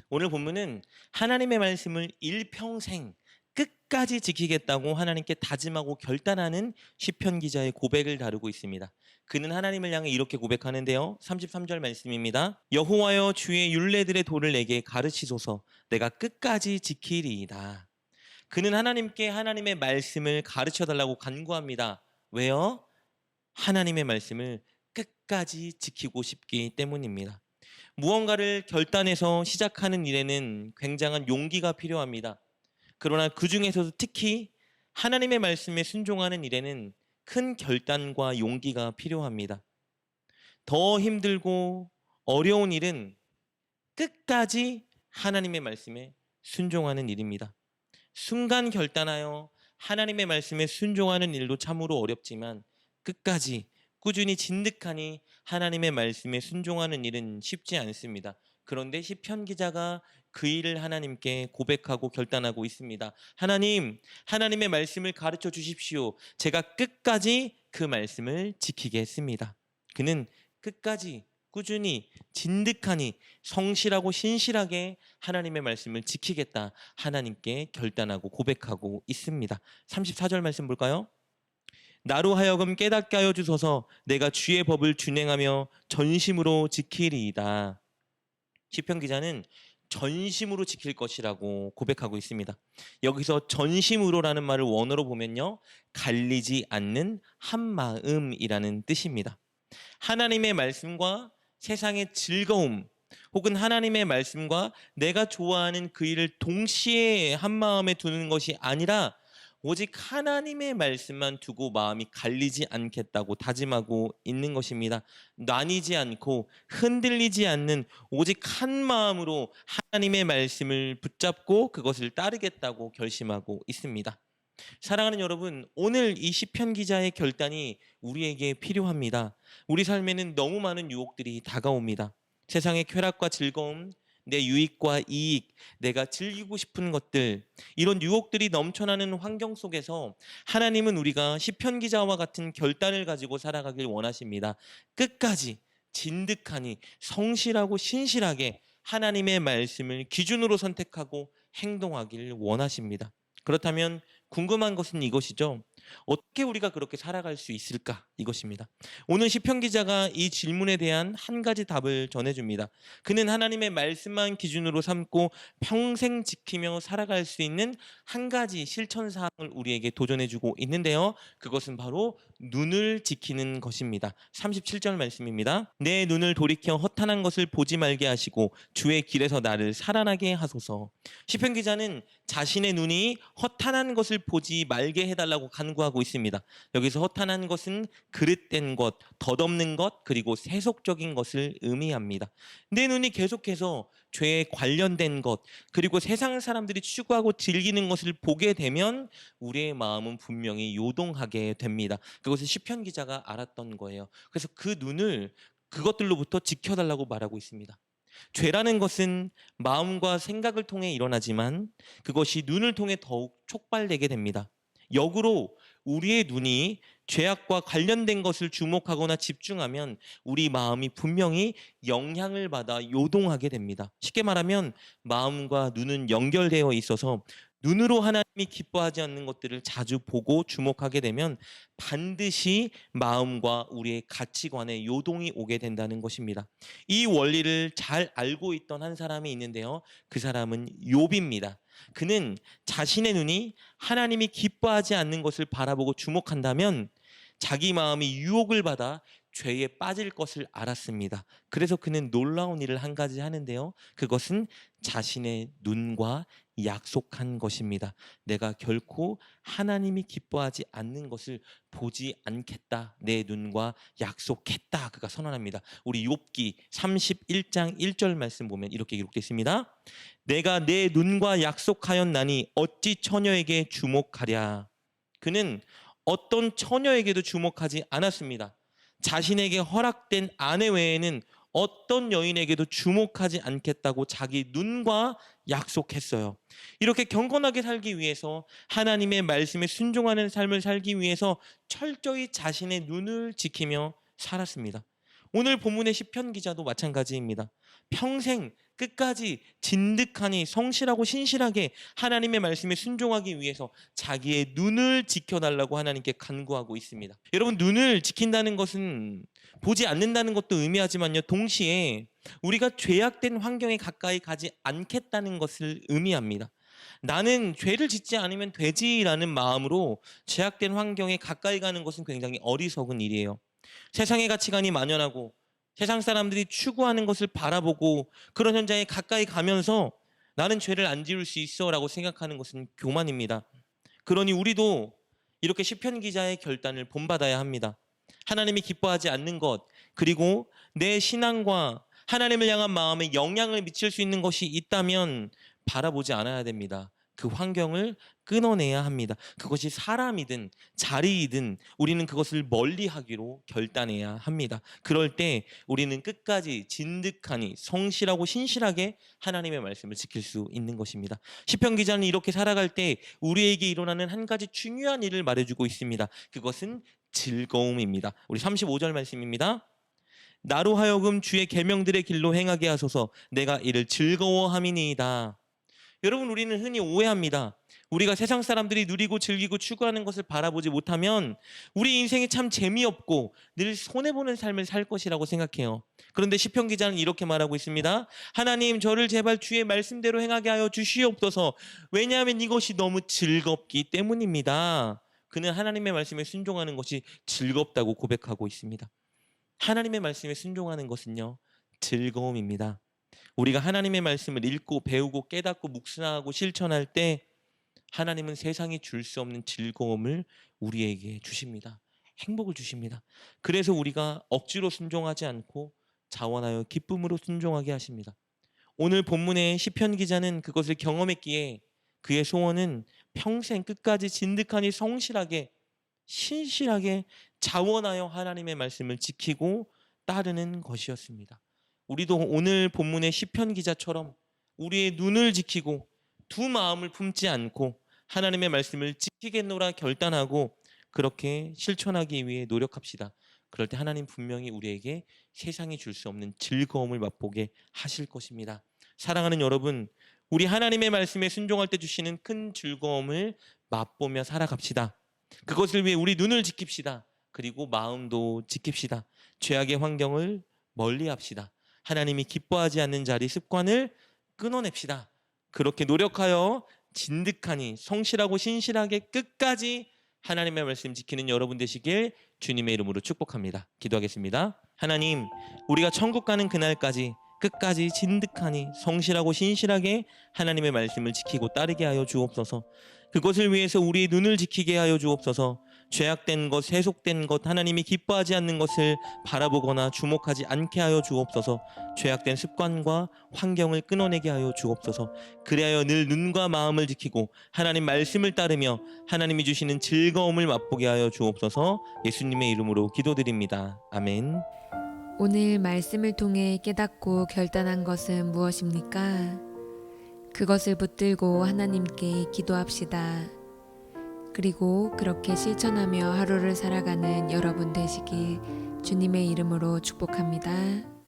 오늘 본문은 하나님의 말씀을 일평생 끝까지 지키겠다고 하나님께 다짐하고 결단하는 시편 기자의 고백을 다루고 있습니다. 그는 하나님을 향해 이렇게 고백하는데요. 33절 말씀입니다. 여호와여 주의 율례들의 도를 내게 가르치소서. 내가 끝까지 지키리이다. 그는 하나님께 하나님의 말씀을 가르쳐 달라고 간구합니다. 왜요? 하나님의 말씀을 끝까지 지키고 싶기 때문입니다. 무언가를 결단해서 시작하는 일에는 굉장한 용기가 필요합니다. 그러나 그 중에서도 특히 하나님의 말씀에 순종하는 일에는 큰 결단과 용기가 필요합니다. 더 힘들고 어려운 일은 끝까지 하나님의 말씀에 순종하는 일입니다. 순간 결단하여 하나님의 말씀에 순종하는 일도 참으로 어렵지만 끝까지 꾸준히 진득하니 하나님의 말씀에 순종하는 일은 쉽지 않습니다. 그런데 시편 기자가 그 일을 하나님께 고백하고 결단하고 있습니다. 하나님, 하나님의 말씀을 가르쳐 주십시오. 제가 끝까지 그 말씀을 지키겠습니다. 그는 끝까지 꾸준히 진득하니 성실하고 신실하게 하나님의 말씀을 지키겠다 하나님께 결단하고 고백하고 있습니다. 34절 말씀 볼까요? 나로 하여금 깨닫게 하여 주소서. 내가 주의 법을 준행하며 전심으로 지키리이다. 시편 기자는 전심으로 지킬 것이라고 고백하고 있습니다. 여기서 전심으로라는 말을 원어로 보면요, 갈리지 않는 한마음이라는 뜻입니다. 하나님의 말씀과 세상의 즐거움, 혹은 하나님의 말씀과 내가 좋아하는 그 일을 동시에 한마음에 두는 것이 아니라 오직 하나님의 말씀만 두고 마음이 갈리지 않겠다고 다짐하고 있는 것입니다. 나뉘지 않고 흔들리지 않는 오직 한 마음으로 하나님의 말씀을 붙잡고 그것을 따르겠다고 결심하고 있습니다. 사랑하는 여러분, 오늘 이 시편 기자의 결단이 우리에게 필요합니다. 우리 삶에는 너무 많은 유혹들이 다가옵니다. 세상의 쾌락과 즐거움, 내 유익과 이익, 내가 즐기고 싶은 것들, 이런 유혹들이 넘쳐나는 환경 속에서 하나님은 우리가 시편 기자와 같은 결단을 가지고 살아가길 원하십니다. 끝까지 진득하니 성실하고 신실하게 하나님의 말씀을 기준으로 선택하고 행동하길 원하십니다. 그렇다면 궁금한 것은 이것이죠. 어떻게 우리가 그렇게 살아갈 수 있을까? 이것입니다. 오늘 시편 기자가 이 질문에 대한 한 가지 답을 전해줍니다. 그는 하나님의 말씀만 기준으로 삼고 평생 지키며 살아갈 수 있는 한 가지 실천 사항을 우리에게 도전해주고 있는데요. 그것은 바로 눈을 지키는 것입니다. 37절 말씀입니다. 내 눈을 돌이켜 허탄한 것을 보지 말게 하시고 주의 길에서 나를 살아나게 하소서. 시편 기자는 자신의 눈이 허탄한 것을 보지 말게 해달라고 간구하고 있습니다. 여기서 허탄한 것은 그릇된 것, 덧없는 것, 그리고 세속적인 것을 의미합니다. 내 눈이 계속해서 죄에 관련된 것, 그리고 세상 사람들이 추구하고 즐기는 것을 보게 되면 우리의 마음은 분명히 요동하게 됩니다. 그것을 시편 기자가 알았던 거예요. 그래서 그 눈을 그것들로부터 지켜달라고 말하고 있습니다. 죄라는 것은 마음과 생각을 통해 일어나지만 그것이 눈을 통해 더욱 촉발되게 됩니다. 역으로 우리의 눈이 죄악과 관련된 것을 주목하거나 집중하면 우리 마음이 분명히 영향을 받아 요동하게 됩니다. 쉽게 말하면 마음과 눈은 연결되어 있어서 눈으로 하나님이 기뻐하지 않는 것들을 자주 보고 주목하게 되면 반드시 마음과 우리의 가치관에 요동이 오게 된다는 것입니다. 이 원리를 잘 알고 있던 한 사람이 있는데요. 그 사람은 욥입니다. 그는 자신의 눈이 하나님이 기뻐하지 않는 것을 바라보고 주목한다면 자기 마음이 유혹을 받아 죄에 빠질 것을 알았습니다. 그래서 그는 놀라운 일을 한 가지 하는데요. 그것은 자신의 눈과 약속한 것입니다. 내가 결코 하나님이 기뻐하지 않는 것을 보지 않겠다. 내 눈과 약속했다. 그가 선언합니다. 우리 욥기 31장 1절 말씀 보면 이렇게 기록되어 있습니다. 내가 내 눈과 약속하였나니 어찌 처녀에게 주목하랴. 그는 어떤 처녀에게도 주목하지 않았습니다. 자신에게 허락된 아내 외에는 어떤 여인에게도 주목하지 않겠다고 자기 눈과 약속했어요. 이렇게 경건하게 살기 위해서 하나님의 말씀에 순종하는 삶을 살기 위해서 철저히 자신의 눈을 지키며 살았습니다. 오늘 본문의 시편 기자도 마찬가지입니다. 평생 끝까지 진득하니 성실하고 신실하게 하나님의 말씀에 순종하기 위해서 자기의 눈을 지켜달라고 하나님께 간구하고 있습니다. 여러분, 눈을 지킨다는 것은 보지 않는다는 것도 의미하지만요, 동시에 우리가 죄악된 환경에 가까이 가지 않겠다는 것을 의미합니다. 나는 죄를 짓지 않으면 되지라는 마음으로 죄악된 환경에 가까이 가는 것은 굉장히 어리석은 일이에요. 세상의 가치관이 만연하고 세상 사람들이 추구하는 것을 바라보고 그런 현장에 가까이 가면서 나는 죄를 안 지을 수 있어라고 생각하는 것은 교만입니다. 그러니 우리도 이렇게 시편 기자의 결단을 본받아야 합니다. 하나님이 기뻐하지 않는 것, 그리고 내 신앙과 하나님을 향한 마음에 영향을 미칠 수 있는 것이 있다면 바라보지 않아야 됩니다. 그 환경을 끊어내야 합니다. 그것이 사람이든 자리이든 우리는 그것을 멀리하기로 결단해야 합니다. 그럴 때 우리는 끝까지 진득하니 성실하고 신실하게 하나님의 말씀을 지킬 수 있는 것입니다. 시편 기자는 이렇게 살아갈 때 우리에게 일어나는 한 가지 중요한 일을 말해주고 있습니다. 그것은 즐거움입니다. 우리 35절 말씀입니다. 나로 하여금 주의 계명들의 길로 행하게 하소서. 내가 이를 즐거워함이니이다. 여러분, 우리는 흔히 오해합니다. 우리가 세상 사람들이 누리고 즐기고 추구하는 것을 바라보지 못하면 우리 인생이 참 재미없고 늘 손해보는 삶을 살 것이라고 생각해요. 그런데 시편 기자는 이렇게 말하고 있습니다. 하나님, 저를 제발 주의 말씀대로 행하게 하여 주시옵소서. 왜냐하면 이것이 너무 즐겁기 때문입니다. 그는 하나님의 말씀에 순종하는 것이 즐겁다고 고백하고 있습니다. 하나님의 말씀에 순종하는 것은요, 즐거움입니다. 우리가 하나님의 말씀을 읽고 배우고 깨닫고 묵상하고 실천할 때 하나님은 세상이 줄 수 없는 즐거움을 우리에게 주십니다. 행복을 주십니다. 그래서 우리가 억지로 순종하지 않고 자원하여 기쁨으로 순종하게 하십니다. 오늘 본문의 시편 기자는 그것을 경험했기에 그의 소원은 평생 끝까지 진득하니 성실하게 신실하게 자원하여 하나님의 말씀을 지키고 따르는 것이었습니다. 우리도 오늘 본문의 시편 기자처럼 우리의 눈을 지키고 두 마음을 품지 않고 하나님의 말씀을 지키겠노라 결단하고 그렇게 실천하기 위해 노력합시다. 그럴 때 하나님 분명히 우리에게 세상이 줄 수 없는 즐거움을 맛보게 하실 것입니다. 사랑하는 여러분, 우리 하나님의 말씀에 순종할 때 주시는 큰 즐거움을 맛보며 살아갑시다. 그것을 위해 우리 눈을 지킵시다. 그리고 마음도 지킵시다. 죄악의 환경을 멀리합시다. 하나님이 기뻐하지 않는 자리 습관을 끊어냅시다. 그렇게 노력하여 진득하니 성실하고 신실하게 끝까지 하나님의 말씀 지키는 여러분 되시길 주님의 이름으로 축복합니다. 기도하겠습니다. 하나님, 우리가 천국 가는 그날까지 끝까지 진득하니 성실하고 신실하게 하나님의 말씀을 지키고 따르게 하여 주옵소서. 그것을 위해서 우리의 눈을 지키게 하여 주옵소서. 죄악된 것, 세속된 것, 하나님이 기뻐하지 않는 것을 바라보거나 주목하지 않게 하여 주옵소서. 죄악된 습관과 환경을 끊어내게 하여 주옵소서. 그리하여 늘 눈과 마음을 지키고 하나님 말씀을 따르며 하나님이 주시는 즐거움을 맛보게 하여 주옵소서. 예수님의 이름으로 기도드립니다. 아멘. 오늘 말씀을 통해 깨닫고 결단한 것은 무엇입니까? 그것을 붙들고 하나님께 기도합시다. 그리고 그렇게 실천하며 하루를 살아가는 여러분 되시길 주님의 이름으로 축복합니다.